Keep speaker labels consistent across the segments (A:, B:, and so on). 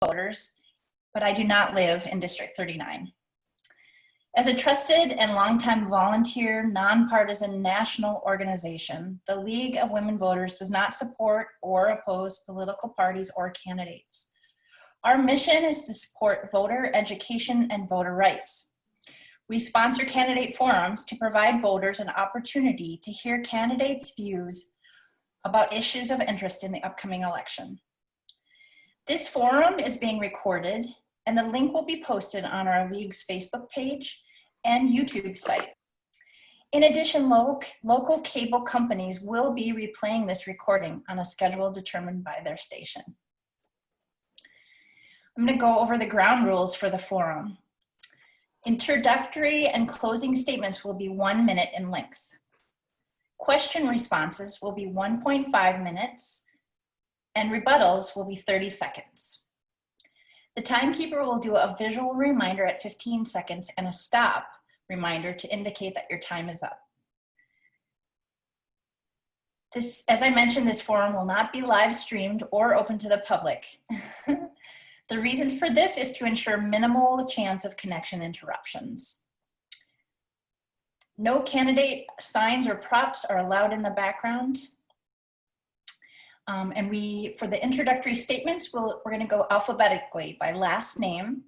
A: voters, but I do not live in District 39. As a trusted and longtime volunteer, nonpartisan national organization, the League of Women Voters does not support or oppose political parties or candidates. Our mission is to support voter education and voter rights. We sponsor candidate forums to provide voters an opportunity to hear candidates' views about issues of interest in the upcoming election. This forum is being recorded, and the link will be posted on our League's Facebook page and YouTube site. In addition, local cable companies will be replaying this recording on a schedule determined by their station. I'm going to go over the ground rules for the forum. Introductory and closing statements will be 1 minute in length. Question responses will be 1.5 minutes, and rebuttals will be 30 seconds. The timekeeper will do a visual reminder at 15 seconds and a stop reminder to indicate that your time is up. As I mentioned, this forum will not be live streamed or open to the public. The reason for this is to ensure minimal chance of connection interruptions. No candidate signs or props are allowed in the background. And for the introductory statements, we're going to go alphabetically by last name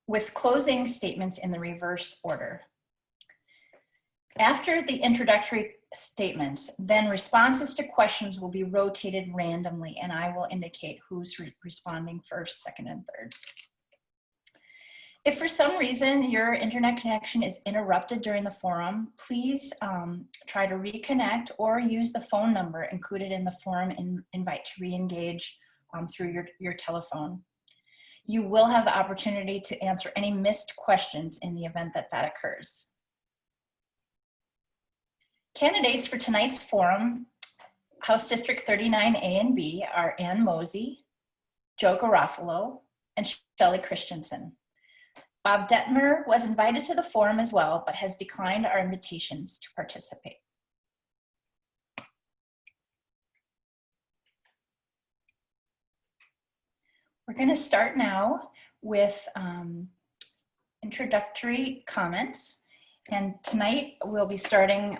A: with closing statements in the reverse order. After the introductory statements, then responses to questions will be rotated randomly, and I will indicate who's responding first, second, and third. If for some reason your internet connection is interrupted during the forum, please try to reconnect or use the phone number included in the forum invite to re-engage through your telephone. You will have the opportunity to answer any missed questions in the event that that occurs. Candidates for tonight's forum, House District 39A and B, are Ann Mosley, Joe Garofalo, and Shelly Christensen. Bob Dettmer was invited to the forum as well, but has declined our invitations to participate. We're going to start now with introductory comments. And tonight we'll be starting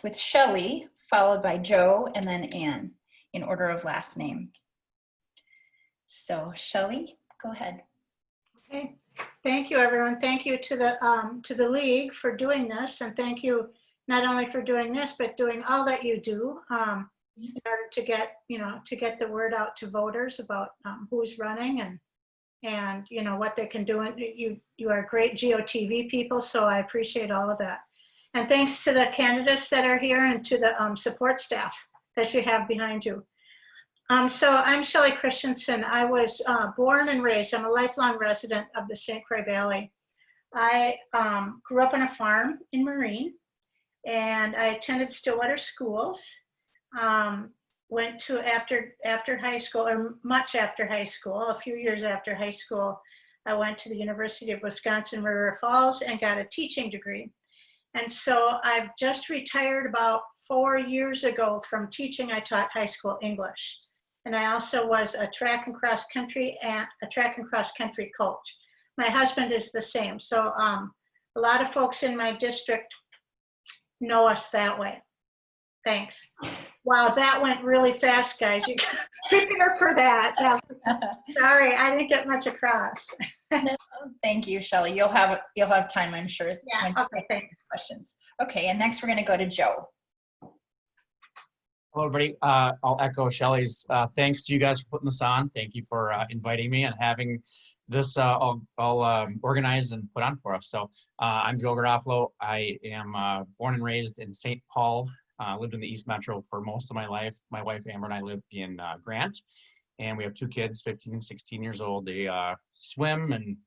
A: with Shelly, followed by Joe, and then Ann, in order of last name. So Shelly, go ahead.
B: Okay, thank you everyone. Thank you to the League for doing this, and thank you not only for doing this, but doing all that you do in order to get the word out to voters about who's running and what they can do. And you are great GOTV people, so I appreciate all of that. And thanks to the candidates that are here and to the support staff that you have behind you. So I'm Shelly Christensen. I was born and raised, I'm a lifelong resident of the St. Croix Valley. I grew up on a farm in Marine, and I attended Stillwater schools. Went to after high school, or much after high school, a few years after high school, I went to the University of Wisconsin, River Falls, and got a teaching degree. And so I've just retired about 4 years ago from teaching. I taught high school English. And I also was a track and cross country coach. My husband is the same. So a lot of folks in my district know us that way. Thanks. Wow, that went really fast, guys. You prepare for that. Sorry, I didn't get much across.
A: No, thank you, Shelly. You'll have time, I'm sure.
B: Yeah. Okay. Thanks.
A: Questions. Okay, and next we're going to go to Joe.
C: Hello, everybody. I'll echo Shelly's thanks to you guys for putting this on. Thank you for inviting me and having this all organized and put on for us. So I'm Joe Garofalo. I am born and raised in St. Paul. Lived in the East Metro for most of my life. My wife, Amber, and I live in Grant. And we have 2 kids, 15 and 16 years old. They swim and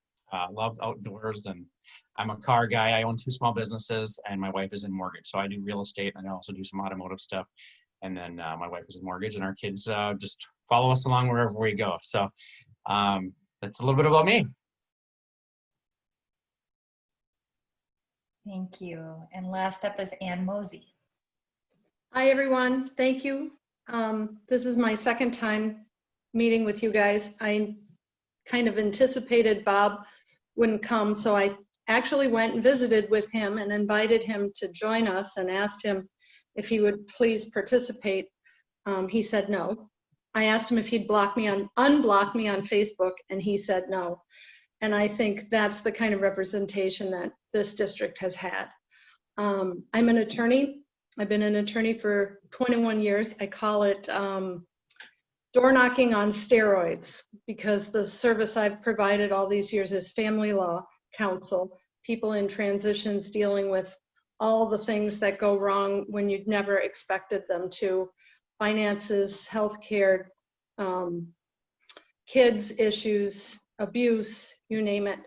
C: love outdoors. And I'm a car guy. I own 2 small businesses, and my wife is in mortgage. So I do real estate, and I also do some automotive stuff. And then my wife is in mortgage, and our kids just follow us along wherever we go. So that's a little bit about me.
A: Thank you. And last up is Ann Mosley.
D: Hi, everyone. Thank you. This is my second time meeting with you guys. I kind of anticipated Bob wouldn't come, so I actually went and visited with him and invited him to join us and asked him if he would please participate. He said no. I asked him if he'd unblock me on Facebook, and he said no. And I think that's the kind of representation that this district has had. I'm an attorney. I've been an attorney for 21 years. I call it door knocking on steroids, because the service I've provided all these years is family law counsel, people in transitions dealing with all the things that go wrong when you'd never expected them to, finances, healthcare, kids issues, abuse, you name it.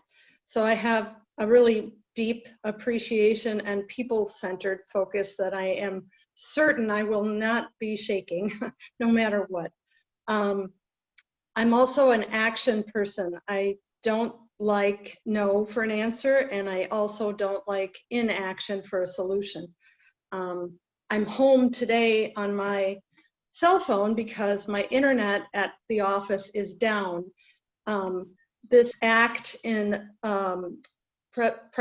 D: So I have a really deep appreciation and people-centered focus that I am certain I will not be shaking no matter what. I'm also an action person. I don't like no for an answer, and I also don't like inaction for a solution. I'm home today on my cell phone because my internet at the office is down. This act it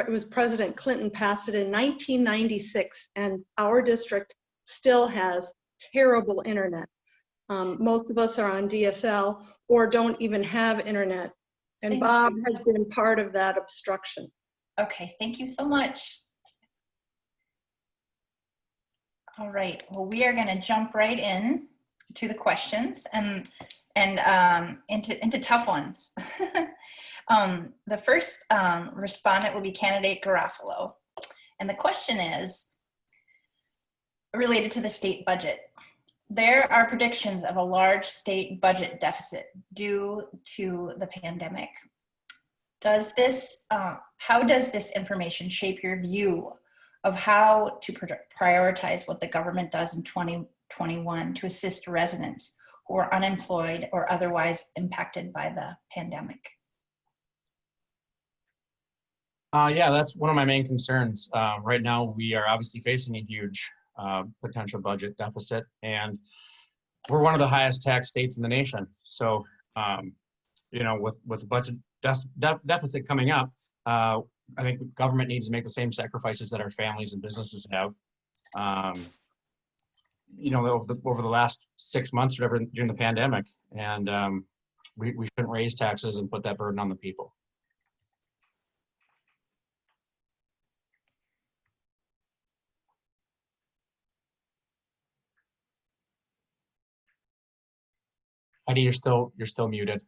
D: was President Clinton passed it in 1996, and our district still has terrible internet. Most of us are on DSL or don't even have internet. And
A: Thank
D: Bob
A: you.
D: has been part of that obstruction.
A: Okay, thank you so much. All right, well, we are going to jump right in to the questions and into tough ones. The first respondent will be candidate Garofalo. And the question is related to the state budget. There are predictions of a large state budget deficit due to the pandemic. How does this information shape your view of how to prioritize what the government does in 2021 to assist residents who are unemployed or otherwise impacted by the pandemic?
C: Yeah, that's one of my main concerns. Right now, we are obviously facing a huge potential budget deficit, and we're one of the highest tax states in the nation. So, you know, with the budget deficit coming up, I think the government needs to make the same sacrifices that our families and businesses have. You know, over the last 6 months or whatever during the pandemic, and we shouldn't raise taxes and put that burden on the people. Heidi, you're still muted.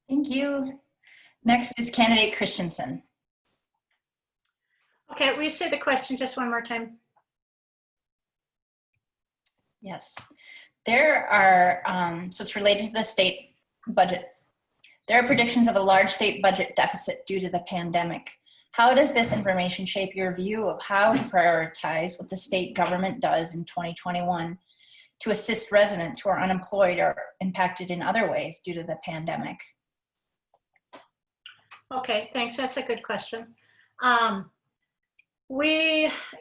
A: Thank you. Next is candidate Christiansen.
B: Okay, will you say the question just one more time?
A: Yes. There are, so it's related to the state budget. There are predictions of a large state budget deficit due to the pandemic. How does this information shape your view of how to prioritize what the state government does in 2021 to assist residents who are unemployed or impacted in other ways due to the pandemic?
B: Okay, thanks. That's a good question.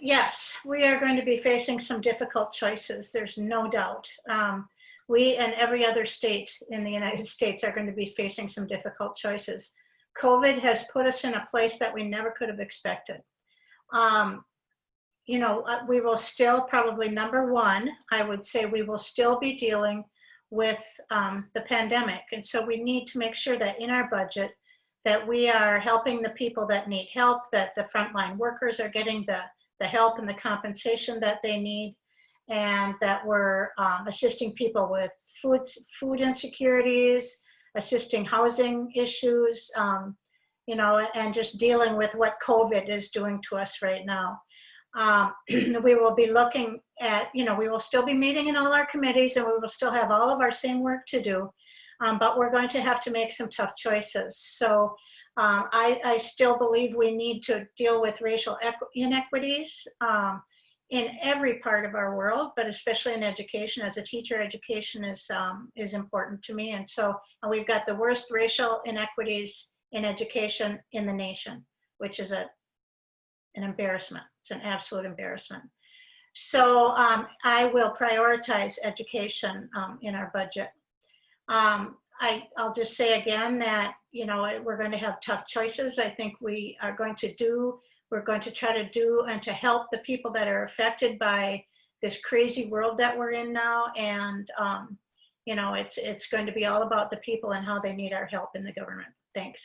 B: Yes, we are going to be facing some difficult choices. There's no doubt. We and every other state in the United States are going to be facing some difficult choices. COVID has put us in a place that we never could have expected. You know, we will still probably, number one, I would say we will still be dealing with the pandemic. And so we need to make sure that in our budget that we are helping the people that need help, that the frontline workers are getting the help and the compensation that they need, and that we're assisting people with food insecurities, assisting housing issues, you know, and just dealing with what COVID is doing to us right now. We will be looking at, you know, we will still be meeting in all our committees, and we will still have all of our same work to do, but we're going to have to make some tough choices. So I still believe we need to deal with racial inequities in every part of our world, but especially in education. As a teacher, education is important to me. And so we've got the worst racial inequities in education in the nation, which is an embarrassment. It's an absolute embarrassment. So I will prioritize education in our budget. I'll just say again that, you know, we're going to have tough choices. I think we are going to we're going to try to do and to help the people that are affected by this crazy world that we're in now. And, you know, it's going to be all about the people and how they need our help in the government. Thanks.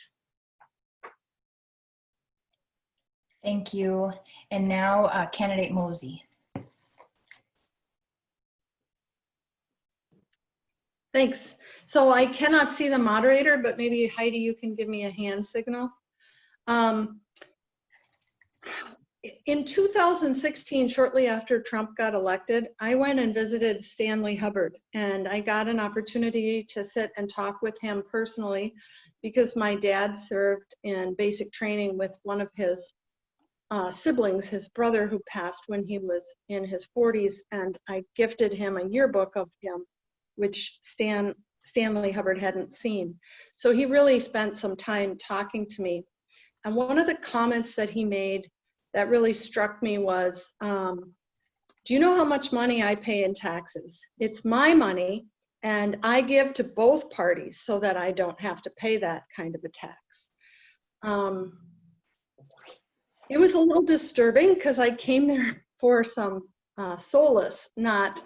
A: Thank you. And now candidate Mozey.
D: Thanks. So I cannot see the moderator, but maybe Heidi, you can give me a hand signal. In 2016, shortly after Trump got elected, I went and visited Stanley Hubbard, and I got an opportunity to sit and talk with him personally because my dad served in basic training with one of his siblings, his brother, who passed when he was in his 40s, and I gifted him a yearbook of him, which Stanley Hubbard hadn't seen. So he really spent some time talking to me. And one of the comments that he made that really struck me was, do you know how much money I pay in taxes? It's my money, and I give to both parties so that I don't have to pay that kind of a tax. It was a little disturbing because I came there for some solace, not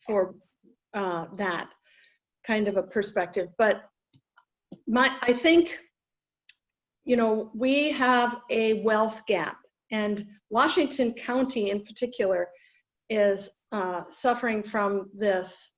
D: for that kind of a perspective. But I think, you know, we have a wealth gap, and Washington County in particular is suffering from this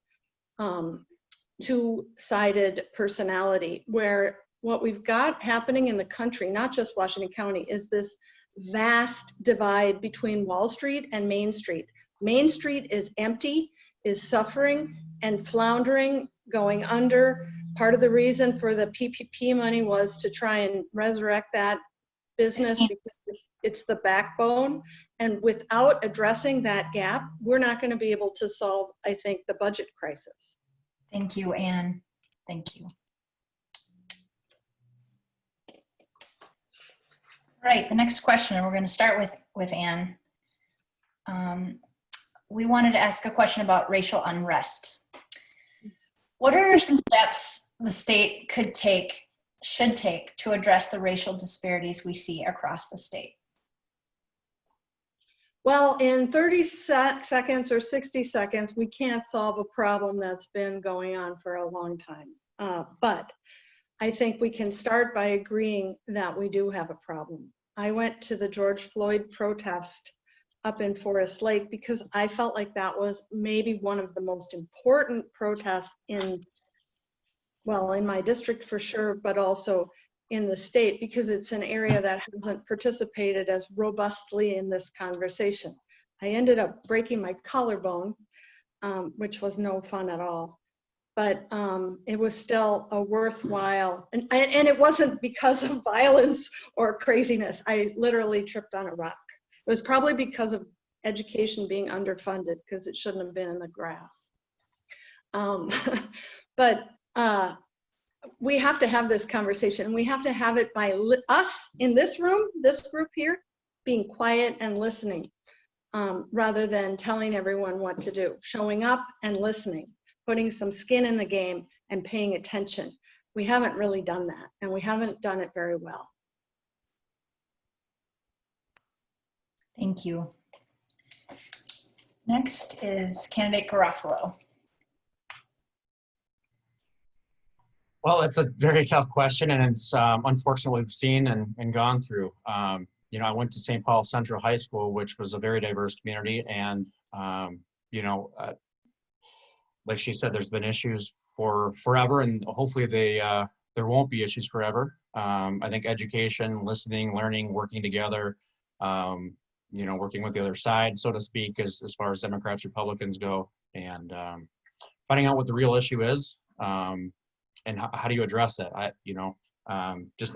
D: two-sided personality, where what we've got happening in the country, not just Washington County, is this vast divide between Wall Street and Main Street. Main Street is empty, is suffering and floundering, going under. Part of the reason for the PPP money was to try and resurrect that business because it's the backbone. And without addressing that gap, we're not going to be able to solve, I think, the budget crisis.
A: Thank you, Ann. Thank you. All right, the next question, and we're going to start with Ann. We wanted to ask a question about racial unrest. What are some steps the state should take to address the racial disparities we see across the state?
D: Well, in 30 seconds or 60 seconds, we can't solve a problem that's been going on for a long time. But I think we can start by agreeing that we do have a problem. I went to the George Floyd protest up in Forest Lake because I felt like that was maybe one of the most important protests in my district for sure, but also in the state, because it's an area that hasn't participated as robustly in this conversation. I ended up breaking my collarbone, which was no fun at all. But it was still a worthwhile, and it wasn't because of violence or craziness. I literally tripped on a rock. It was probably because of education being underfunded, because it shouldn't have been in the grass. But we have to have this conversation, and we have to have it by us in this room, this group here, being quiet and listening, rather than telling everyone what to do, showing up and listening, putting some skin in the game and paying attention. We haven't really done that, and we haven't done it very well.
A: Thank you. Next is candidate Garofalo.
C: Well, it's a very tough question, and it's unfortunately we've seen and gone through. You know, I went to St. Paul Central High School, which was a very diverse community, and you know, like she said, there's been issues for forever, and hopefully there won't be issues forever. I think education, listening, learning, working together, you know, working with the other side, so to speak, as far as Democrats, Republicans go, and finding out what the real issue is, and how do you address it. I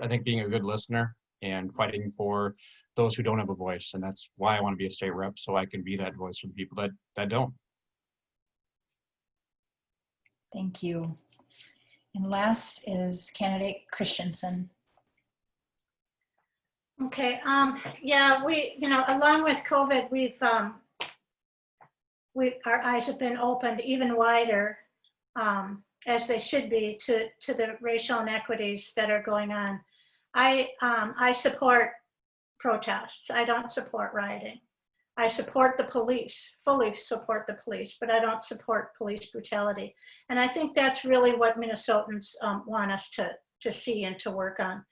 C: think being a good listener and fighting for those who don't have a voice, and that's why I want to be a state rep, so I can be that voice for the people that don't.
A: Thank you. And last is candidate Christiansen.
B: Okay, yeah, along with COVID, our eyes have been opened even wider. as they should be to the racial inequities that are going on. I support protests. I don't support rioting. I support the police, fully support the police, but I don't support police brutality. And I think that's really what Minnesotans want us to see and to work on.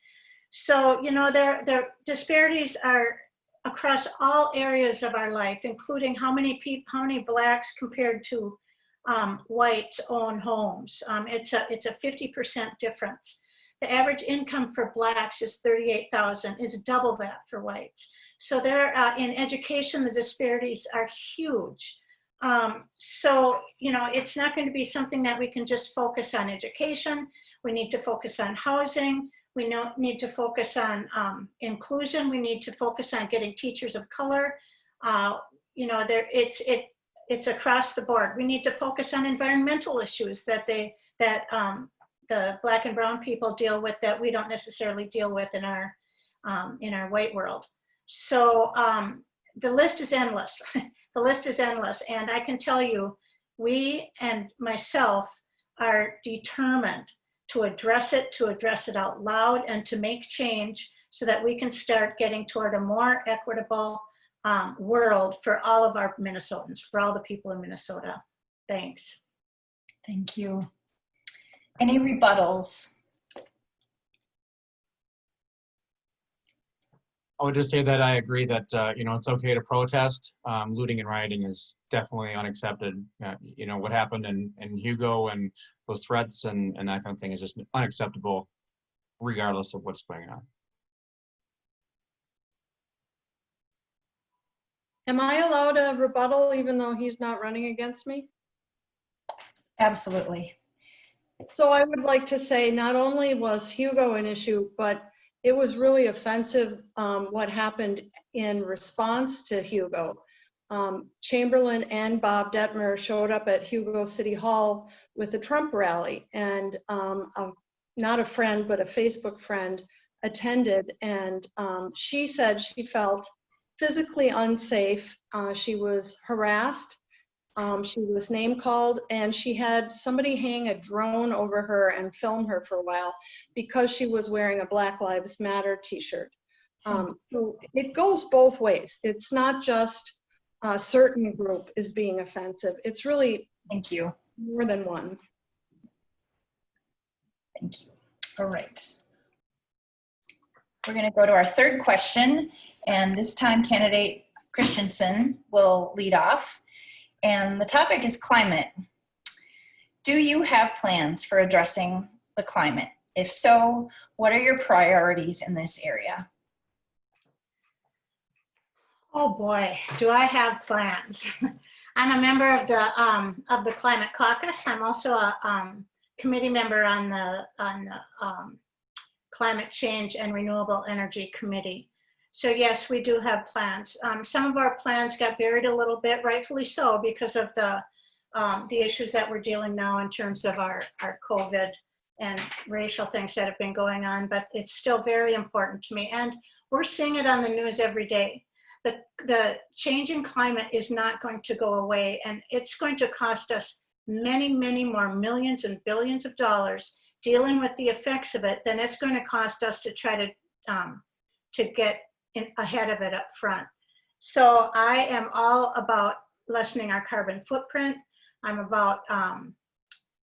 B: So, you know, their disparities are across all areas of our life, including how many Blacks compared to whites own homes. It's a 50% difference. The average income for Blacks is $38,000, is double that for whites. So there, in education, the disparities are huge. So, you know, it's not going to be something that we can just focus on education. We need to focus on housing. We need to focus on inclusion. We need to focus on getting teachers of color. You know, it's across the board. We need to focus on environmental issues that the Black and brown people deal with that we don't necessarily deal with in our white world. So the list is endless. The list is endless. And I can tell you, we and myself are determined to address it out loud, and to make change so that we can start getting toward a more equitable world for all of our Minnesotans, for all the people in Minnesota. Thanks.
A: Thank you. Any rebuttals?
C: I would just say that I agree that, you know, it's okay to protest. Looting and rioting is definitely unaccepted. You know, what happened in Hugo and those threats and that kind of thing is just unacceptable, regardless of what's going on.
D: Am I allowed a rebuttal even though he's not running against me?
A: Absolutely.
D: So I would like to say not only was Hugo an issue, but it was really offensive what happened in response to Hugo. Chamberlain and Bob Dettmer showed up at Hugo City Hall with the Trump rally, and not a friend, but a Facebook friend attended, and she said she felt physically unsafe. She was harassed. She was name called, and she had somebody hang a drone over her and film her for a while because she was wearing a Black Lives Matter t-shirt. So it goes both ways. It's not just a certain group is being offensive. It's really
A: Thank you.
D: more than one.
A: Thank you. All right. We're going to go to our third question, and this time candidate Christiansen will lead off. And the topic is climate. Do you have plans for addressing the climate? If so, what are your priorities in this area?
B: Oh boy, do I have plans. I'm a member of the Climate Caucus. I'm also a committee member on the Climate Change and Renewable Energy Committee. So yes, we do have plans. Some of our plans got buried a little bit, rightfully so, because of the issues that we're dealing now in terms of our COVID and racial things that have been going on, but it's still very important to me. And we're seeing it on the news every day. The changing climate is not going to go away, and it's going to cost us many, many more millions and billions of dollars dealing with the effects of it than it's going to cost us to try to get ahead of it up front. So I am all about lessening our carbon footprint. I'm about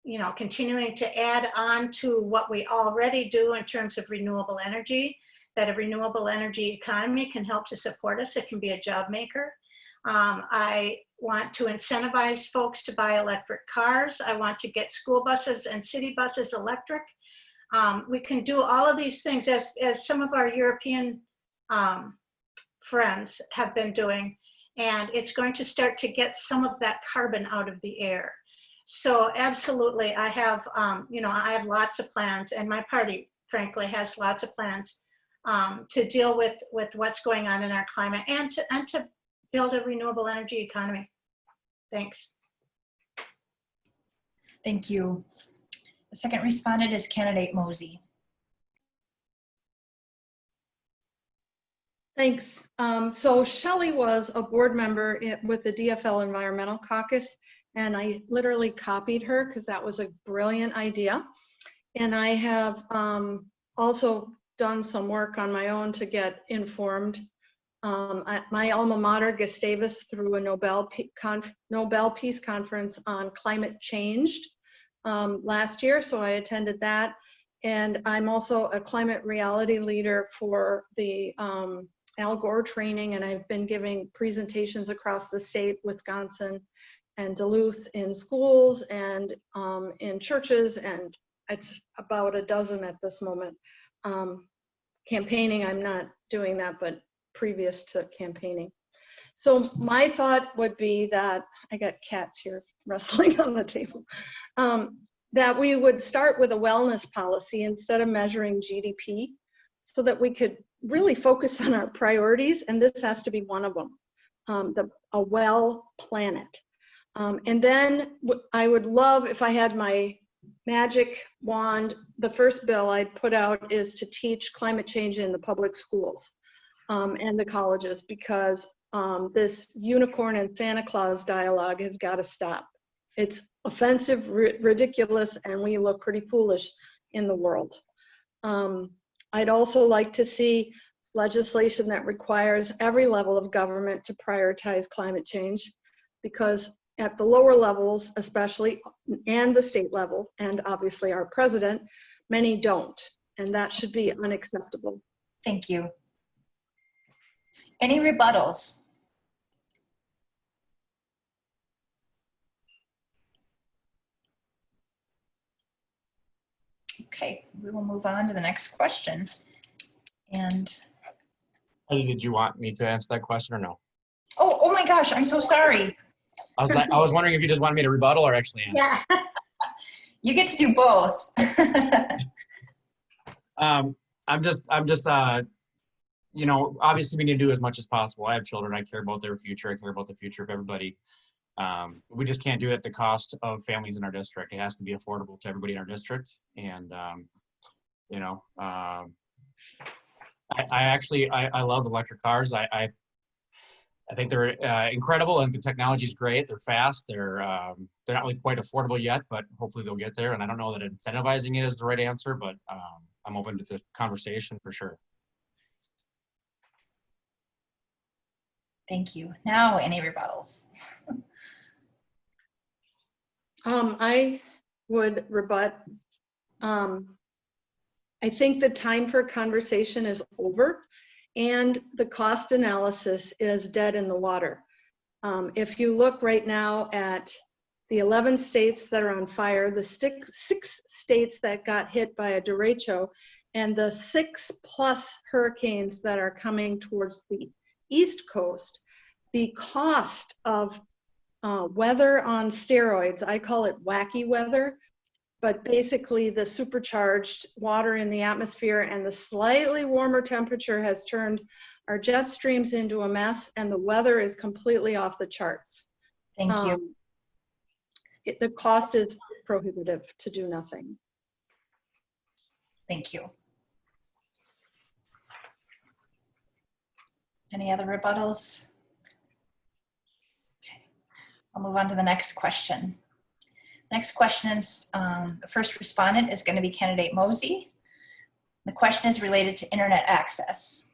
B: you know, continuing to add on to what we already do in terms of renewable energy, that a renewable energy economy can help to support us. It can be a job maker. I want to incentivize folks to buy electric cars. I want to get school buses and city buses electric. We can do all of these things as some of our European friends have been doing, and it's going to start to get some of that carbon out of the air. So absolutely, I have, you know, I have lots of plans, and my party, frankly, has lots of plans to deal with what's going on in our climate and to build a renewable energy economy. Thanks.
A: Thank you. The second respondent is candidate Mozey.
D: Thanks. So Shelly was a board member with the DFL Environmental Caucus, and I literally copied her because that was a brilliant idea. And I have also done some work on my own to get informed. My alma mater, Gustavus, threw a Nobel Peace Conference on climate change last year, so I attended that. And I'm also a climate reality leader for the Al Gore training, and I've been giving presentations across the state, Wisconsin and Duluth, in schools and in churches, and it's about a dozen at this moment. Campaigning, I'm not doing that, but previous to campaigning. So my thought would be that, I got cats here wrestling on the table, that we would start with a wellness policy instead of measuring GDP, so that we could really focus on our priorities, and this has to be one of them, a well planet. And then I would love, if I had my magic wand, the first bill I'd put out is to teach climate change in the public schools and the colleges, because this unicorn and Santa Claus dialogue has got to stop. It's offensive, ridiculous, and we look pretty foolish in the world. I'd also like to see legislation that requires every level of government to prioritize climate change, because at the lower levels especially, and the state level, and obviously our president, many don't, and that should be unacceptable.
A: Thank you. Any rebuttals? Okay, we will move on to the next question. And
C: Heidi, did you want me to answer that question or no?
A: oh my gosh, I'm so sorry.
C: I was wondering if you just wanted me to rebuttal or actually answer.
B: Yeah.
A: You get to do both.
C: I'm just, you know, obviously we need to do as much as possible. I have children. I care about their future. I care about the future of everybody. We just can't do it at the cost of families in our district. It has to be affordable to everybody in our district. And, you know, I love electric cars. I think they're incredible, and the technology is great. They're fast. They're not really quite affordable yet, but hopefully they'll get there. And I don't know that incentivizing it is the right answer, but I'm open to the conversation for sure.
A: Thank you. Now, any rebuttals?
D: I would rebut. I think the time for conversation is over, and the cost analysis is dead in the water. If you look right now at the 11 states that are on fire, the six states that got hit by a derecho, and the 6+ hurricanes that are coming towards the East Coast, the cost of weather on steroids, I call it wacky weather, but basically the supercharged water in the atmosphere and the slightly warmer temperature has turned our jet streams into a mess, and the weather is completely off the charts.
A: Thank you.
D: The cost is prohibitive to do nothing.
A: Thank you. Any other rebuttals? Okay. I'll move on to the next question. Next question is, the first respondent is going to be candidate Mozey. The question is related to internet access.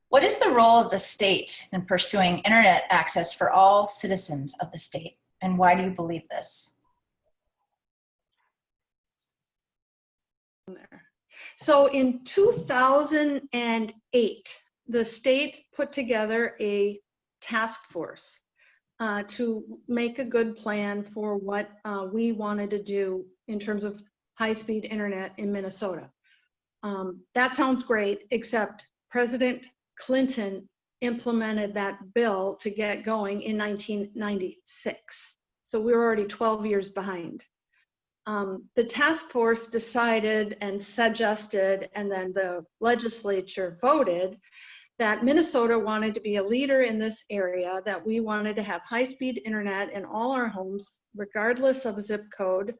A: What is the role of the state in pursuing internet access for all citizens of the state, and why do you believe this?
D: So in 2008, the state put together a task force to make a good plan for what we wanted to do in terms of high-speed internet in Minnesota. That sounds great, except President Clinton implemented that bill to get going in 1996. So we were already 12 years behind. The task force decided and suggested, and then the legislature voted, that Minnesota wanted to be a leader in this area, that we wanted to have high-speed internet in all our homes, regardless of zip code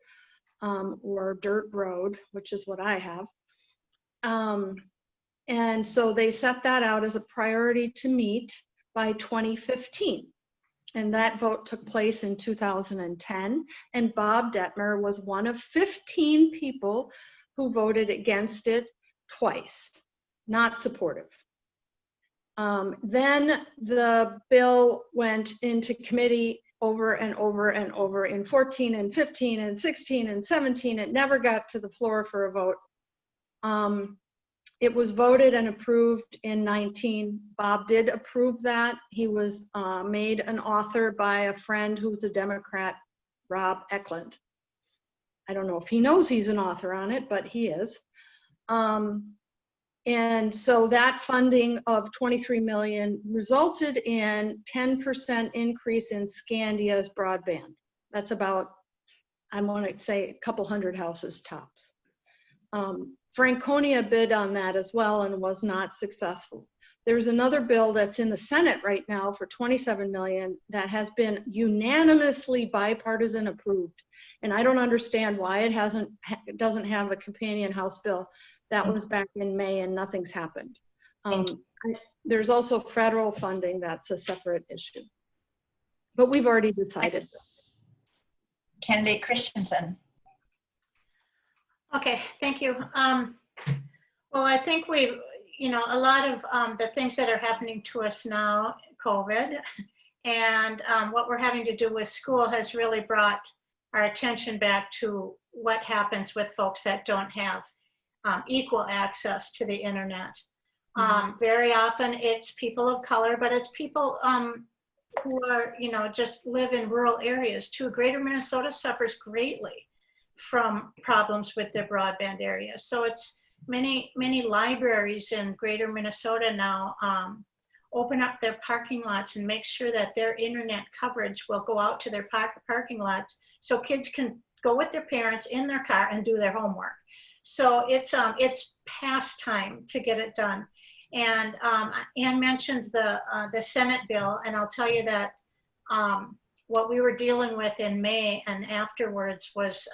D: or dirt road, which is what I have. And so they set that out as a priority to meet by 2015. And that vote took place in 2010. And Bob Dettmer was one of 15 people who voted against it twice, not supportive. Then the bill went into committee over and over and over in 14 and 15 and 16 and 17. It never got to the floor for a vote. It was voted and approved in 19. Bob did approve that. He was made an author by a friend who's a Democrat, Rob Eklund. I don't know if he knows he's an author on it, but he is. And so that funding of 23 million resulted in 10% increase in Scandia's broadband. That's about, I want to say, a couple hundred houses tops. Franconia bid on that as well and was not successful. There's another bill that's in the Senate right now for 27 million that has been unanimously bipartisan approved. And I don't understand why it doesn't have a companion House bill. That was back in May and nothing's happened. There's also federal funding that's a separate issue. But we've already decided.
A: Candidate Christiansen.
B: Okay, thank you. Well, I think we've, a lot of the things that are happening to us now, COVID, and what we're having to do with school has really brought our attention back to what happens with folks that don't have equal access to the internet. Very often it's people of color, but it's people who are, just live in rural areas too. Greater Minnesota suffers greatly from problems with their broadband areas. So it's many libraries in Greater Minnesota now open up their parking lots and make sure that their internet coverage will go out to their parking lots so kids can go with their parents in their car and do their homework. So it's past time to get it done. And Ann mentioned the Senate bill, and I'll tell you that what we were dealing with in May and afterwards was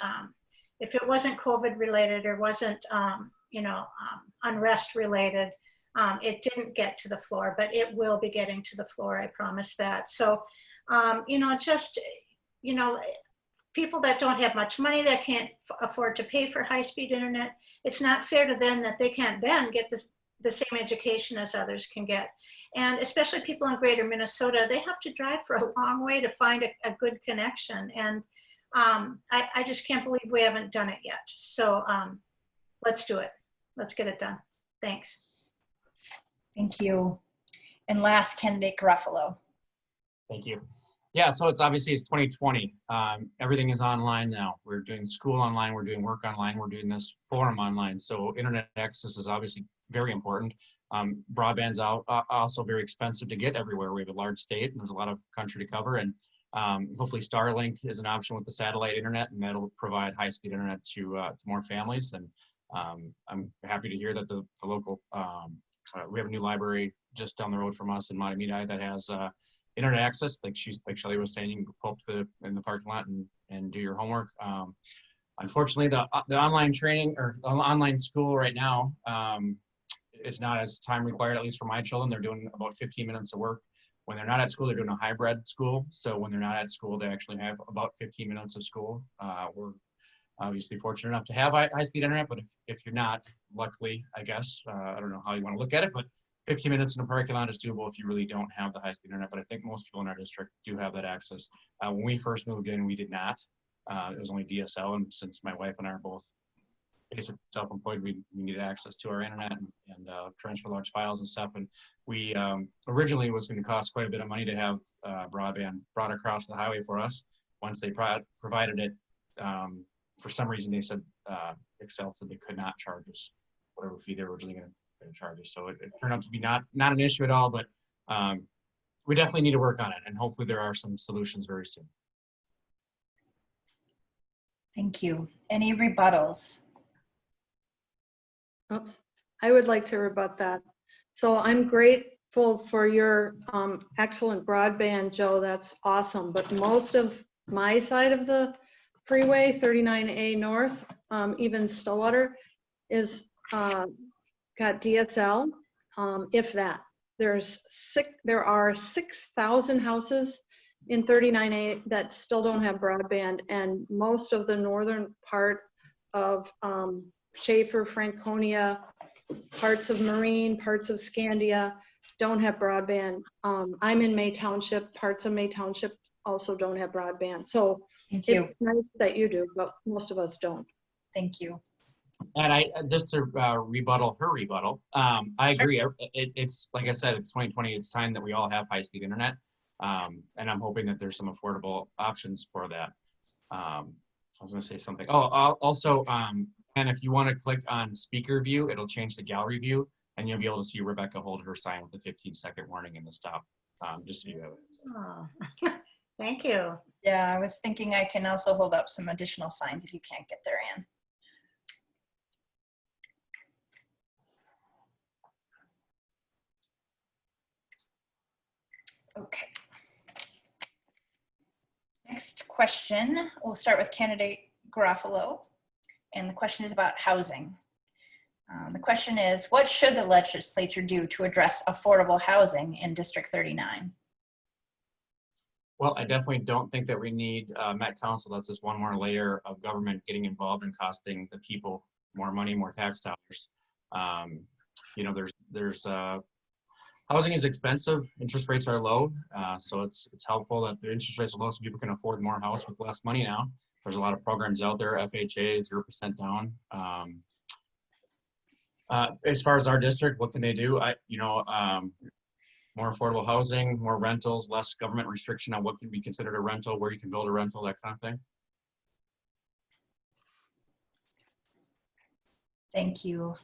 B: if it wasn't COVID related or wasn't unrest related, it didn't get to the floor, but it will be getting to the floor, I promise that. So, people that don't have much money, that can't afford to pay for high-speed internet, it's not fair to them that they can't then get the same education as others can get. And especially people in Greater Minnesota, they have to drive for a long way to find a good connection. And I just can't believe we haven't done it yet. So let's do it. Let's get it done. Thanks.
A: Thank you. And last, candidate Garofalo.
C: Thank you. Yeah, so it's 2020. Everything is online now. We're doing school online, we're doing work online, we're doing this forum online. So internet access is obviously very important. Broadband's also very expensive to get everywhere. We have a large state and there's a lot of country to cover, and hopefully Starlink is an option with the satellite internet, and that'll provide high-speed internet to more families. And I'm happy to hear that the local, we have a new library just down the road from us in Moderator that has internet access. Like Shelly was saying, you can pull up in the parking lot and do your homework. Unfortunately, the online training or online school right now is not as time required, at least for my children. They're doing about 15 minutes of work. When they're not at school, they're doing a hybrid school. So when they're not at school, they actually have about 15 minutes of school. We're obviously fortunate enough to have high-speed internet, but if you're not, luckily, I guess, I don't know how you want to look at it, but 15 minutes in a parking lot is doable if you really don't have the high-speed internet. But I think most people in our district do have that access. When we first moved in, we did not. It was only DSL, and since my wife and I are both basically self-employed, we needed access to our internet and transfer large files and stuff. And we originally was going to cost quite a bit of money to have broadband brought across the highway for us. Once they provided it, for some reason they said, Excel said they could not charge us whatever fee they were originally going to charge us. So it turned out to be not an issue at all, but we definitely need to work on it, and hopefully there are some solutions very soon.
A: Thank you. Any rebuttals?
D: Oops. I would like to rebut that. So I'm grateful for your excellent broadband, Joe. That's awesome. But most of my side of the freeway, 39A North, even Stillwater, is got DSL, if that. There are 6,000 houses in 39A that still don't have broadband, and most of the northern part of Schaefer, Franconia, parts of Marine, parts of Scandia don't have broadband. I'm in May Township, parts of May Township also don't have broadband. So
A: Thank you.
D: it's nice that you do, but most of us don't.
A: Thank you.
C: And I just to rebuttal her rebuttal, I agree. It's like I said, it's 2020. It's time that we all have high-speed internet, and I'm hoping that there's some affordable options for that. I was going to say something. Oh, also, and if you want to click on speaker view, it'll change the gallery view, and you'll be able to see Rebecca hold her sign with the 15-second warning in the stop. Just so you have it.
B: Oh, thank you.
A: Yeah, I was thinking I can also hold up some additional signs if you can't get there, Ann. Okay. Next question, we'll start with candidate Garofalo. And the question is about housing. The question is, what should the legislature do to address affordable housing in District 39?
C: Well, I definitely don't think that we need Met Council. That's just one more layer of government getting involved and costing the people more money, more tax dollars. You know, there's housing is expensive. Interest rates are low, so it's helpful that the interest rates are low, so people can afford more house with less money now. There's a lot of programs out there. FHA 0% down. As far as our district, what can they do? More affordable housing, more rentals, less government restriction on what can be considered a rental, where you can build a rental, that kind of thing.
A: Thank you.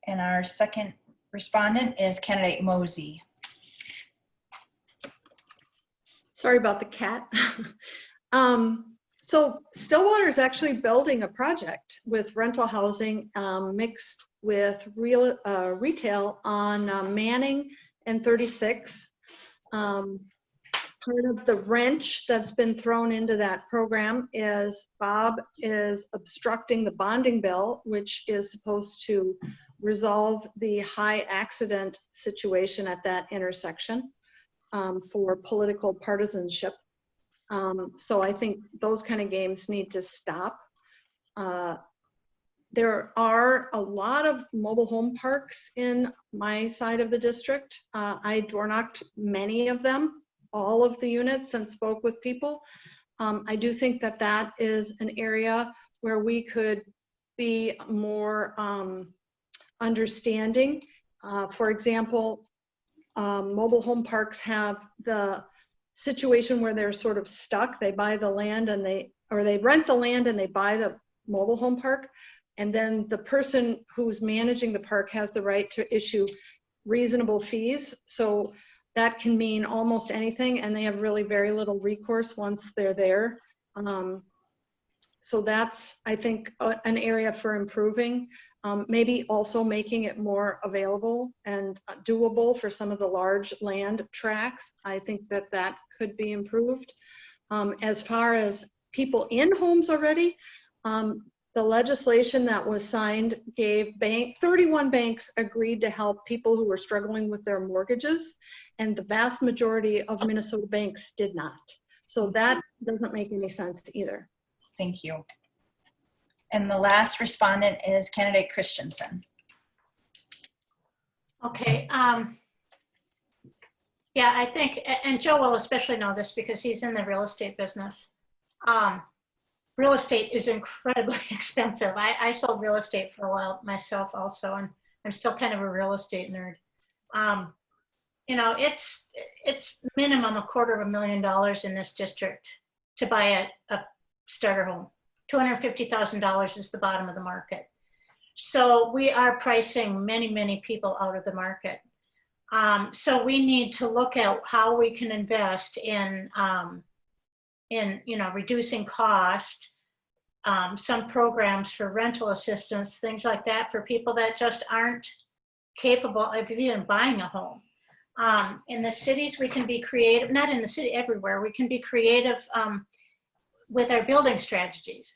A: And our second respondent is candidate Mozey.
D: Sorry about the cat. So Stillwater is actually building a project with rental housing mixed with retail on Manning and 36. Part of the wrench that's been thrown into that program is Bob is obstructing the bonding bill, which is supposed to resolve the high accident situation at that intersection for political partisanship. So I think those kind of games need to stop. There are a lot of mobile home parks in my side of the district. I door knocked many of them, all of the units, and spoke with people. I do think that that is an area where we could be more understanding. For example, mobile home parks have the situation where they're sort of stuck. They buy the land and they rent the land and they buy the mobile home park. And then the person who's managing the park has the right to issue reasonable fees. So that can mean almost anything, and they have really very little recourse once they're there. So that's, I think, an area for improving. Maybe also making it more available and doable for some of the large land tracts. I think that that could be improved. As far as people in homes already, the legislation that was signed gave 31 banks agreed to help people who were struggling with their mortgages, and the vast majority of Minnesota banks did not. So that doesn't make any sense either.
A: Thank you. And the last respondent is candidate Christiansen.
B: Okay. Yeah, I think, and Joe will especially know this because he's in the real estate business. Real estate is incredibly expensive. I sold real estate for a while myself also, and I'm still kind of a real estate nerd. You know, it's minimum $250,000 in this district to buy a starter home. $250,000 is the bottom of the market. So we are pricing many, many people out of the market. So we need to look at how we can invest in reducing cost, some programs for rental assistance, things like that for people that just aren't capable of even buying a home. In the cities, we can be creative, not in the city, everywhere. We can be creative with our building strategies.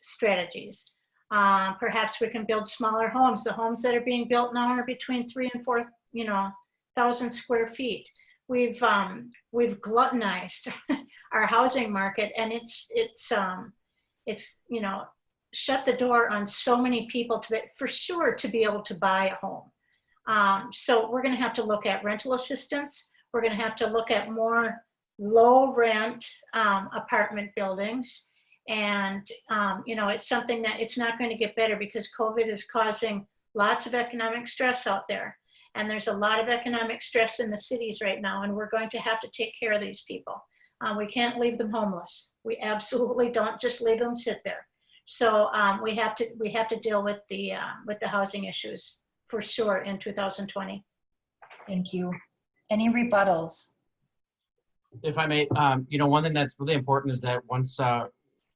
B: Perhaps we can build smaller homes. The homes that are being built now are between 3,000 and 4,000 square feet. we've gluttonized our housing market, and it's you know, shut the door on so many people for sure to be able to buy a home. So we're going to have to look at rental assistance. We're going to have to look at more low rent apartment buildings. And, you know, it's something that it's not going to get better because COVID is causing lots of economic stress out there. And there's a lot of economic stress in the cities right now, and we're going to have to take care of these people. We can't leave them homeless. We absolutely don't just leave them sit there. So we have to deal with the housing issues for sure in 2020.
A: Thank you. Any rebuttals?
C: If I may, you know, one thing that's really important is that once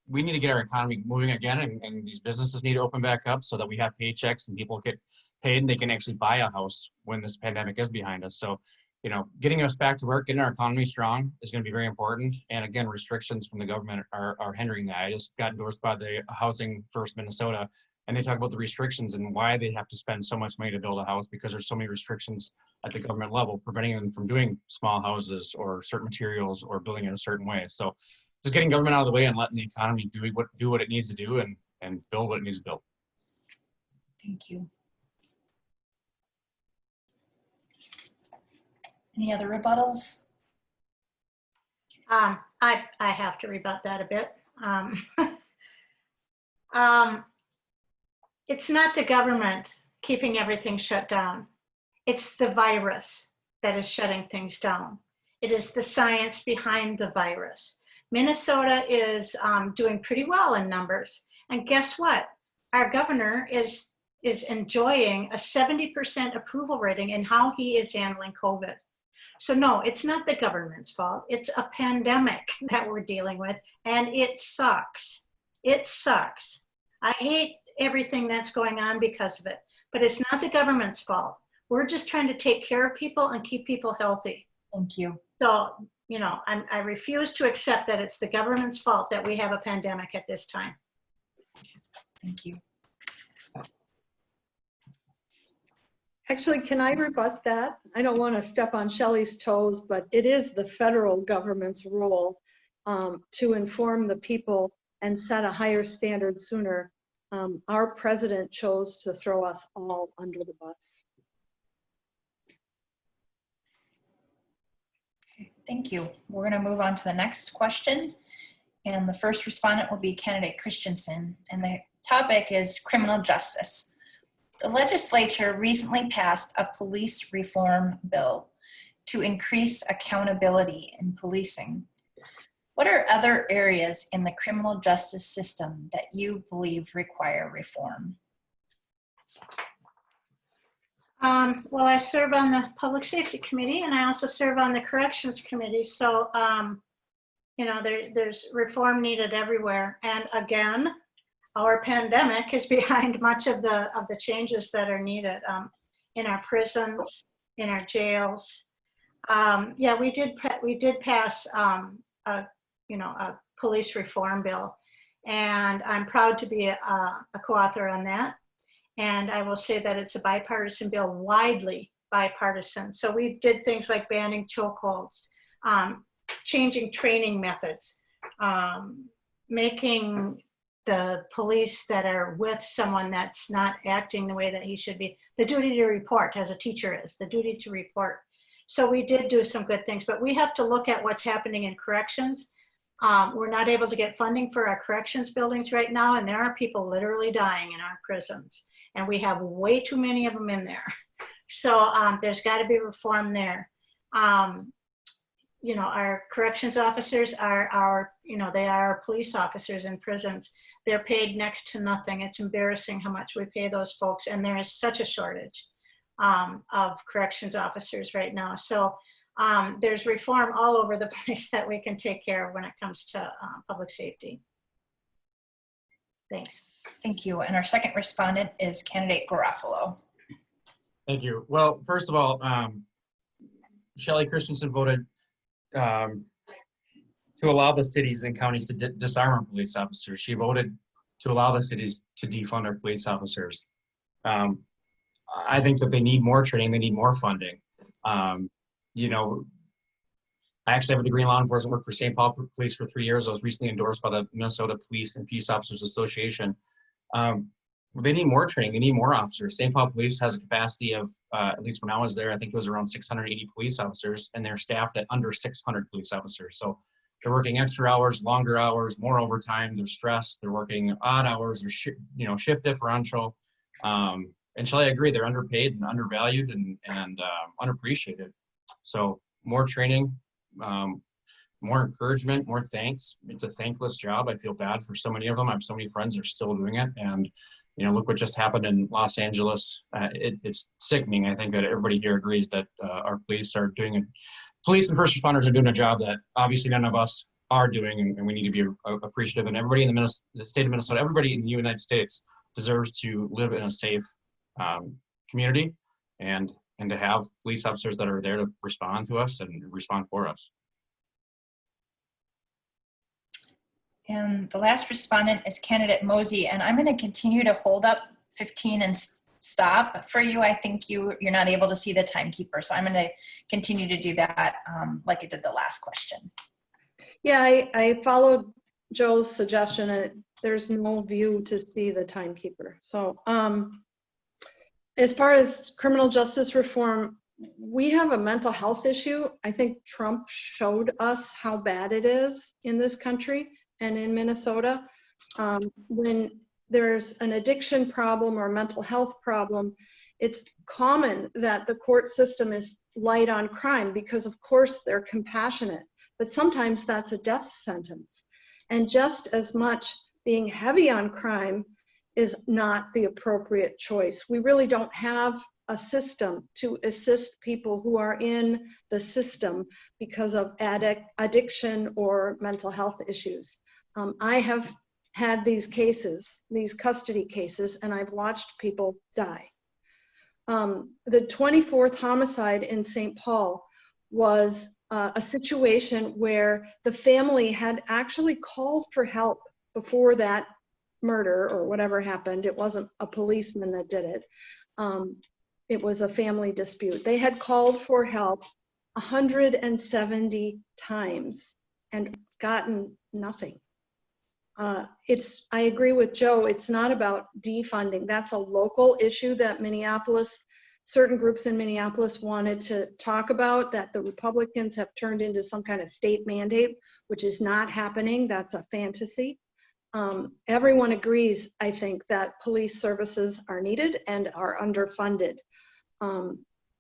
C: we need to get our economy moving again, and these businesses need to open back up so that we have paychecks and people get paid and they can actually buy a house when this pandemic is behind us. So, you know, getting us back to work, getting our economy strong is going to be very important. And again, restrictions from the government are hindering that. I just got endorsed by the Housing First Minnesota, and they talk about the restrictions and why they have to spend so much money to build a house, because there's so many restrictions at the government level preventing them from doing small houses or certain materials or building in a certain way. So just getting government out of the way and letting the economy do what it needs to do and build what it needs to build.
A: Thank you. Any other rebuttals?
B: I have to rebut that a bit. It's not the government keeping everything shut down. It's the virus that is shutting things down. It is the science behind the virus. Minnesota is doing pretty well in numbers. And guess what? Our governor is enjoying a 70% approval rating in how he is handling COVID. So no, it's not the government's fault. It's a pandemic that we're dealing with, and it sucks. It sucks. I hate everything that's going on because of it, but it's not the government's fault. We're just trying to take care of people and keep people healthy.
A: Thank you.
B: So, you know, I refuse to accept that it's the government's fault that we have a pandemic at this time.
A: Thank you.
D: Actually, can I rebut that? I don't want to step on Shelly's toes, but it is the federal government's role to inform the people and set a higher standard sooner. Our president chose to throw us all under the bus.
A: Okay, thank you. We're going to move on to the next question. And the first respondent will be candidate Christiansen. And the topic is criminal justice. The legislature recently passed a police reform bill to increase accountability in policing. What are other areas in the criminal justice system that you believe require reform?
B: Well, I serve on the Public Safety Committee, and I also serve on the Corrections Committee. So, you know, there's reform needed everywhere. And again, our pandemic is behind much of the changes that are needed in our prisons, in our jails. Yeah, we did pass a police reform bill, and I'm proud to be a co-author on that. And I will say that it's a bipartisan bill, widely bipartisan. So we did things like banning chokeholds, changing training methods, making the police that are with someone that's not acting the way that he should be, the duty to report, as a teacher is, the duty to report. So we did do some good things, but we have to look at what's happening in corrections. We're not able to get funding for our corrections buildings right now, and there are people literally dying in our prisons, and we have way too many of them in there. So there's got to be reform there. You know, our corrections officers are they are police officers in prisons. They're paid next to nothing. It's embarrassing how much we pay those folks, and there is such a shortage of corrections officers right now. So there's reform all over the place that we can take care of when it comes to public safety. Thanks.
A: Thank you. And our second respondent is candidate Garofalo.
C: Thank you. Well, first of all, Shelly Christensen voted to allow the cities and counties to disarm our police officers. She voted to allow the cities to defund our police officers. I think that they need more training, they need more funding. You know, I actually have a degree in law enforcement, worked for St. Paul Police for 3 years. I was recently endorsed by the Minnesota Police and Peace Officers Association. They need more training. They need more officers. St. Paul Police has a capacity of, at least when I was there, I think it was around 680 police officers, and they're staffed at under 600 police officers. So they're working extra hours, longer hours, more overtime. They're stressed. They're working odd hours. They're shift differential. And Shelly, I agree. They're underpaid and undervalued and unappreciated. So more training, more encouragement, more thanks. It's a thankless job. I feel bad for so many of them. I have so many friends who are still doing it. And, you know, look what just happened in Los Angeles. It's sickening. I think that everybody here agrees that our police are doing it. Police and first responders are doing a job that obviously none of us are doing, and we need to be appreciative. And everybody in the state of Minnesota, everybody in the United States deserves to live in a safe community and to have police officers that are there to respond to us and respond for us.
A: And the last respondent is candidate Mozey, and I'm going to continue to hold up 15 and stop for you. I think you're not able to see the timekeeper, so I'm going to continue to do that like I did the last question.
D: Yeah, I followed Joe's suggestion, and there's no view to see the timekeeper. So as far as criminal justice reform, we have a mental health issue. I think Trump showed us how bad it is in this country and in Minnesota. When there's an addiction problem or a mental health problem, it's common that the court system is light on crime because, of course, they're compassionate, but sometimes that's a death sentence. And just as much being heavy on crime is not the appropriate choice. We really don't have a system to assist people who are in the system because of addiction or mental health issues. I have had these cases, these custody cases, and I've watched people die. The 24th homicide in St. Paul was a situation where the family had actually called for help before that murder or whatever happened. It wasn't a policeman that did it. It was a family dispute. They had called for help 170 times and gotten nothing. I agree with Joe, it's not about defunding. That's a local issue that certain groups in Minneapolis wanted to talk about, that the Republicans have turned into some kind of state mandate, which is not happening. That's a fantasy. Everyone agrees, I think, that police services are needed and are underfunded.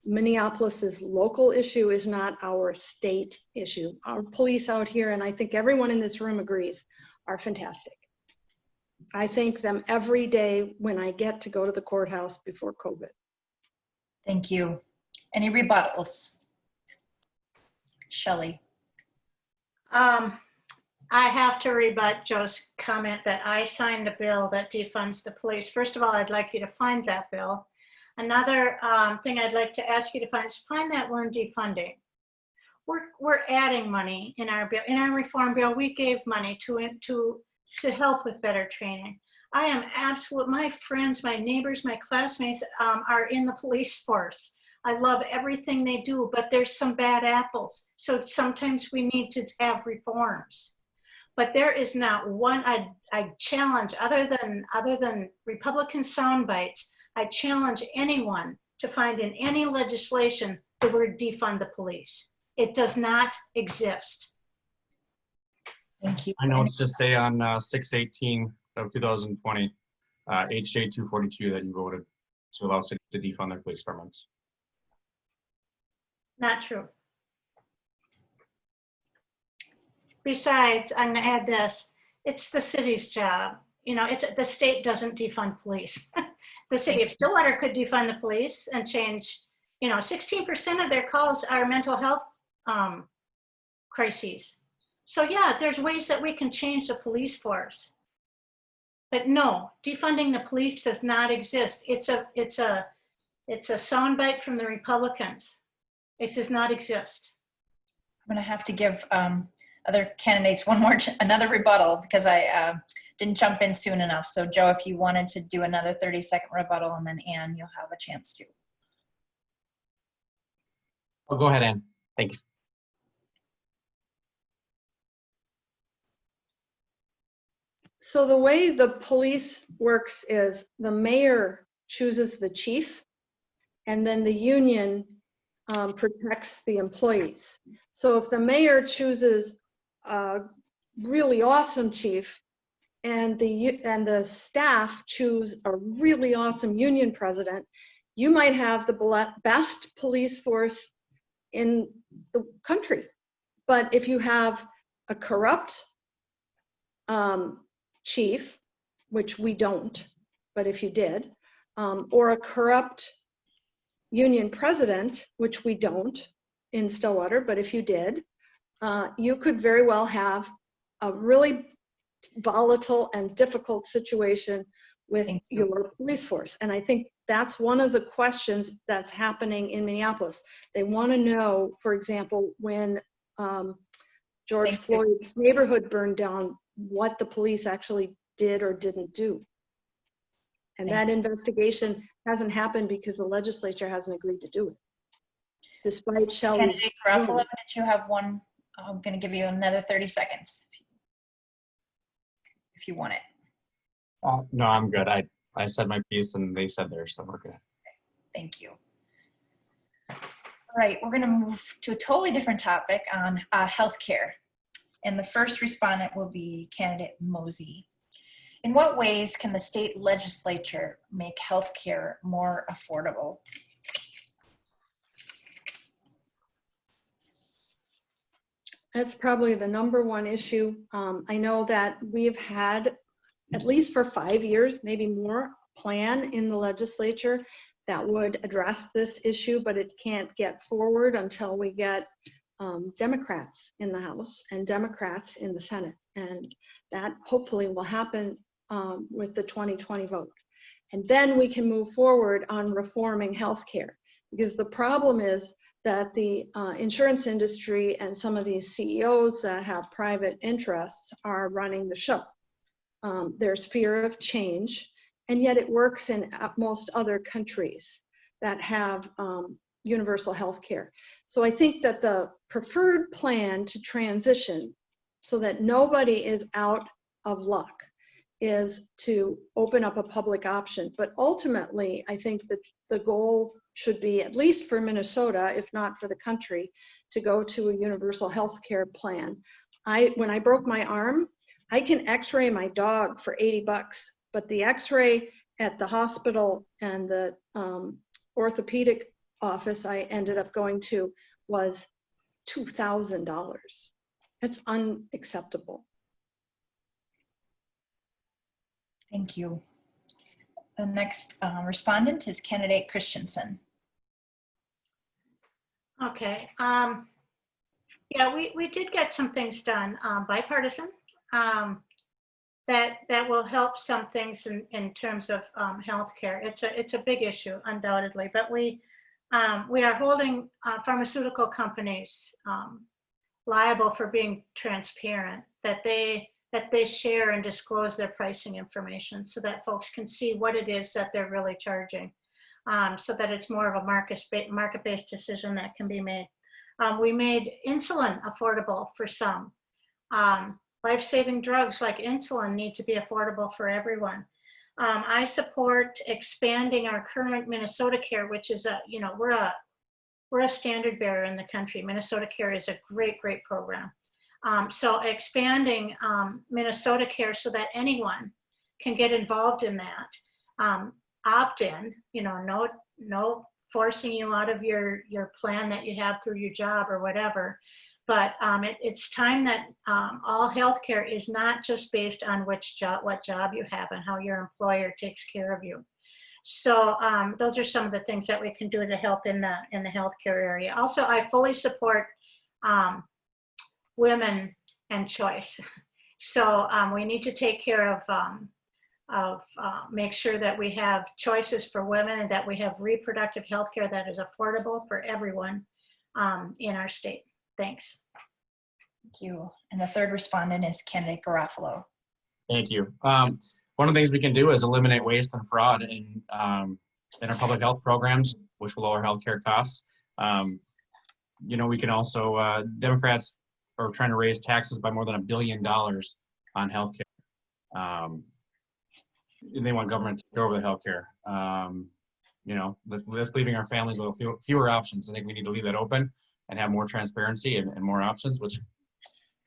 D: Minneapolis's local issue is not our state issue. Our police out here, and I think everyone in this room agrees, are fantastic. I thank them every day when I get to go to the courthouse before COVID.
A: Thank you. Any rebuttals? Shelly.
B: I have to rebut Joe's comment that I signed a bill that defunds the police. First of all, I'd like you to find that bill. Another thing I'd like to ask you to find is find that word defunding. We're adding money in our bill. In our reform bill, we gave money to help with better training. I am my friends, my neighbors, my classmates are in the police force. I love everything they do, but there's some bad apples. So sometimes we need to have reforms. But there is not one, I challenge, other than Republican sound bites, I challenge anyone to find in any legislation the word defund the police. It does not exist.
A: Thank you.
C: I know it's just say on 6/18 of 2020, HJ 242 that you voted to allow cities to defund their police departments.
B: Not true. Besides, I'm gonna add this, it's the city's job. You know, the state doesn't defund police. The city of Stillwater could defund the police and change, 16% of their calls are mental health crises. So yeah, there's ways that we can change the police force. But no, defunding the police does not exist. It's a soundbite from the Republicans. It does not exist.
A: I'm going to have to give other candidates another rebuttal because I didn't jump in soon enough. So Joe, if you wanted to do another 30-second rebuttal, and then Ann, you'll have a chance to.
C: Oh, go ahead, Ann. Thanks.
D: So the way the police works is the mayor chooses the chief, and then the union protects the employees. So if the mayor chooses a really awesome chief, and the staff choose a really awesome union president, you might have the best police force in the country. But if you have a corrupt chief, which we don't, but if you did, or a corrupt union president, which we don't in Stillwater, but if you did, you could very well have a really volatile and difficult situation with your police force. And I think that's one of the questions that's happening in Minneapolis. They want to know, for example, when George Floyd's neighborhood burned down, what the police actually did or didn't do. And that investigation hasn't happened because the legislature hasn't agreed to do it. Despite Shelly's.
A: Candidate Garofalo, did you have one? I'm going to give you another 30 seconds if you want it.
C: No, I'm good. I said my piece and they said theirs, so we're good.
A: Thank you. All right, we're going to move to a totally different topic on healthcare. And the first respondent will be candidate Mozey. In what ways can the state legislature make healthcare more affordable?
D: That's probably the number one issue. I know that we've had, at least for 5 years, maybe more, plan in the legislature that would address this issue, but it can't get forward until we get Democrats in the House and Democrats in the Senate. And that hopefully will happen with the 2020 vote. And then we can move forward on reforming healthcare, because the problem is that the insurance industry and some of these CEOs that have private interests are running the show. There's fear of change, and yet it works in most other countries that have universal health care. So I think that the preferred plan to transition so that nobody is out of luck is to open up a public option. But ultimately, I think that the goal should be, at least for Minnesota, if not for the country, to go to a universal health care plan. When I broke my arm, I can x-ray my dog for $80, but the x-ray at the hospital and the orthopedic office I ended up going to was $2,000. That's unacceptable.
A: Thank you. The next respondent is candidate Christiansen.
B: Okay. Yeah, we did get some things done, bipartisan, that will help some things in terms of healthcare. It's a big issue, undoubtedly, but we are holding pharmaceutical companies liable for being transparent, that they share and disclose their pricing information so that folks can see what it is that they're really charging, so that it's more of a market-based decision that can be made. We made insulin affordable for some. Life-saving drugs like insulin need to be affordable for everyone. I support expanding our current Minnesota Care, which is we're a standard bearer in the country. Minnesota Care is a great program. So expanding Minnesota Care so that anyone can get involved in that. Opt-in, no forcing you out of your plan that you have through your job or whatever. But it's time that all healthcare is not just based on what job you have and how your employer takes care of you. So those are some of the things that we can do to help in the healthcare area. Also, I fully support women and choice. So we need to take care of make sure that we have choices for women and that we have reproductive health care that is affordable for everyone in our state. Thanks.
A: Thank you. And the third respondent is candidate Garofalo.
C: Thank you. One of the things we can do is eliminate waste and fraud in our public health programs, which will lower healthcare costs. We can also, Democrats are trying to raise taxes by more than $1 billion on healthcare. They want government to take over the healthcare. That's leaving our families with fewer options. I think we need to leave that open and have more transparency and more options, which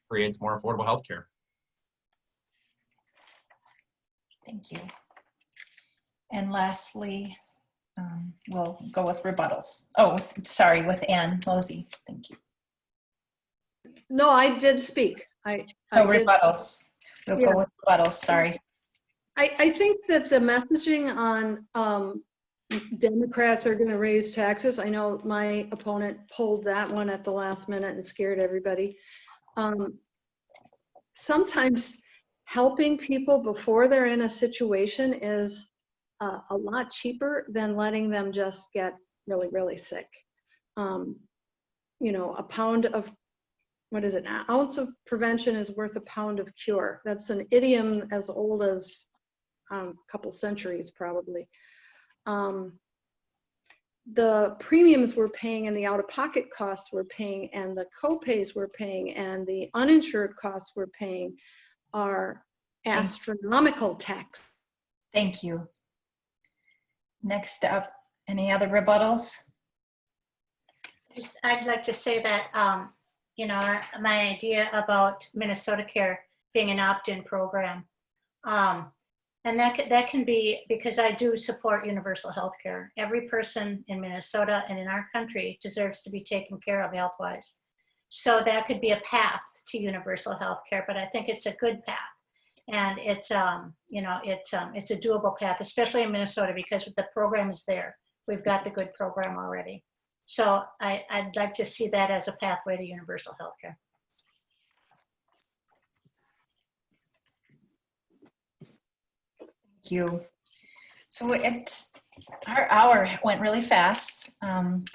C: creates more affordable healthcare.
A: Thank you. And lastly, we'll go with rebuttals. Oh, sorry, with Ann Mosley. Thank you.
D: No, I did speak.
A: Rebuttals. We'll go with rebuttals, sorry.
D: I think that the messaging on Democrats are going to raise taxes. I know my opponent pulled that one at the last minute and scared everybody. Sometimes helping people before they're in a situation is a lot cheaper than letting them just get really, really sick. A pound of, an ounce of prevention is worth a pound of cure. That's an idiom as old as a couple centuries probably. The premiums we're paying and the out-of-pocket costs we're paying and the co-pays we're paying and the uninsured costs we're paying are astronomical tax.
A: Thank you. Next up, any other rebuttals?
B: I'd like to say that, my idea about Minnesota Care being an opt-in program, and that can be, because I do support universal health care. Every person in Minnesota and in our country deserves to be taken care of health-wise. So that could be a path to universal health care, but I think it's a good path. And it's a doable path, especially in Minnesota, because the program is there. We've got the good program already. So I'd like to see that as a pathway to universal health care.
A: Thank you. So our hour went really fast.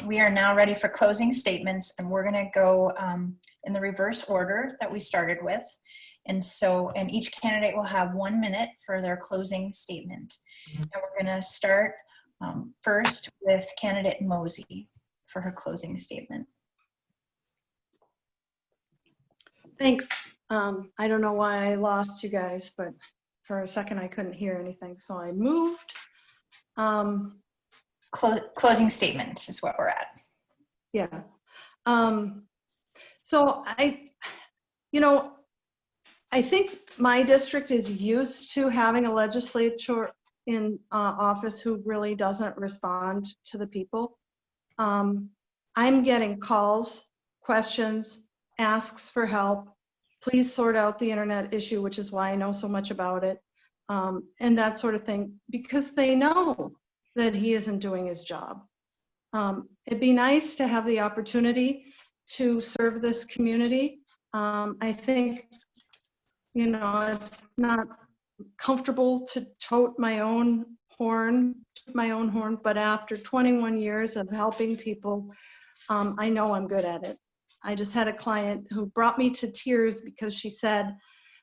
A: We are now ready for closing statements, and we're going to go in the reverse order that we started with. And each candidate will have 1 minute for their closing statement. And we're going to start first with candidate Mozey for her closing statement.
D: Thanks. I don't know why I lost you guys, but for a second I couldn't hear anything, so I moved.
A: Closing statement is what we're at.
D: Yeah. So I think my district is used to having a legislature in office who really doesn't respond to the people. I'm getting calls, questions, asks for help. Please sort out the internet issue, which is why I know so much about it, and that sort of thing, because they know that he isn't doing his job. It'd be nice to have the opportunity to serve this community. I think, it's not comfortable to tote my own horn, but after 21 years of helping people, I know I'm good at it. I just had a client who brought me to tears because she said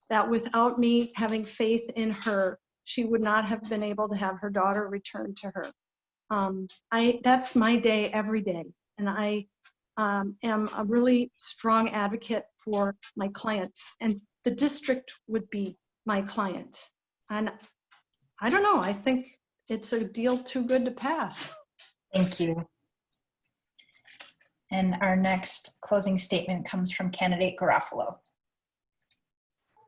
D: that without me having faith in her, she would not have been able to have her daughter returned to her. That's my day every day. And I am a really strong advocate for my clients, and the district would be my client. And I don't know, I think it's a deal too good to pass.
A: Thank you. And our next closing statement comes from candidate Garofalo.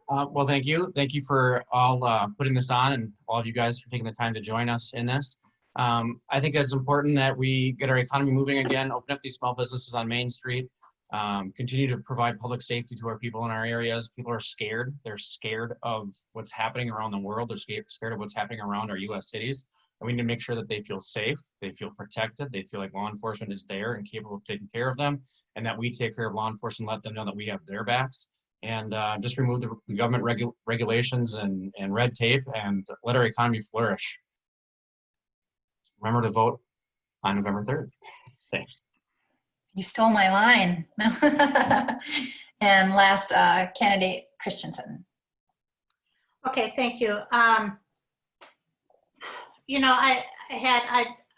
C: Well, thank you. Thank you for all putting this on, and all of you guys for taking the time to join us in this. I think it's important that we get our economy moving again, open up these small businesses on Main Street, continue to provide public safety to our people in our areas. People are scared. They're scared of what's happening around the world. They're scared of what's happening around our U.S. cities. And we need to make sure that they feel safe, they feel protected, they feel like law enforcement is there and capable of taking care of them, and that we take care of law enforcement, let them know that we have their backs, and just remove the government regulations and red tape, and let our economy flourish. Remember to vote on November 3rd. Thanks.
A: You stole my line. And last, candidate Christiansen.
B: Okay, thank you. I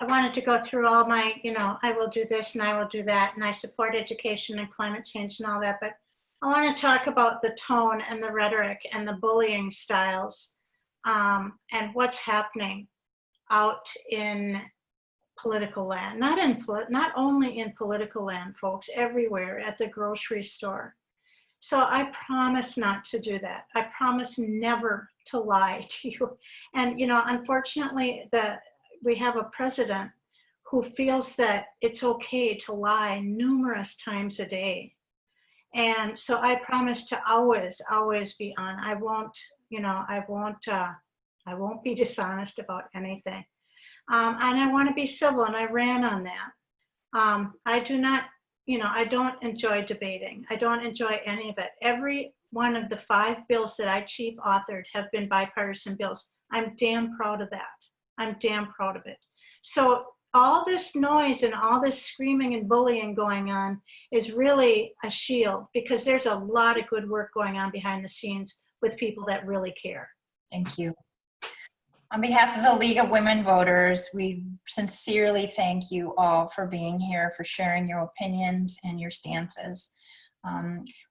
B: wanted to go through all my, I will do this and I will do that, and I support education and climate change and all that, but I want to talk about the tone and the rhetoric and the bullying styles, and what's happening out in political land. Not only in political land, folks, everywhere, at the grocery store. So I promise not to do that. I promise never to lie to you. And, you know, unfortunately, we have a president who feels that it's okay to lie numerous times a day. And so I promise to always, always be on. I won't be dishonest about anything. And I want to be civil, and I ran on that. I do not, I don't enjoy debating. I don't enjoy any of it. Every one of the 5 bills that I chief authored have been bipartisan bills. I'm damn proud of that. I'm damn proud of it. So all this noise and all this screaming and bullying going on is really a shield, because there's a lot of good work going on behind the scenes with people that really care.
A: Thank you. On behalf of the League of Women Voters, we sincerely thank you all for being here, for sharing your opinions and your stances.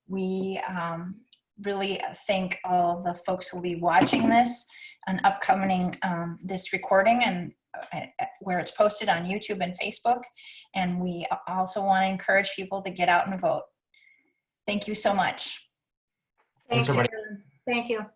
A: We really thank all the folks who will be watching this and upcoming this recording, and where it's posted on YouTube and Facebook. And we also want to encourage people to get out and vote. Thank you so much.
C: Thanks, everybody.
B: Thank you.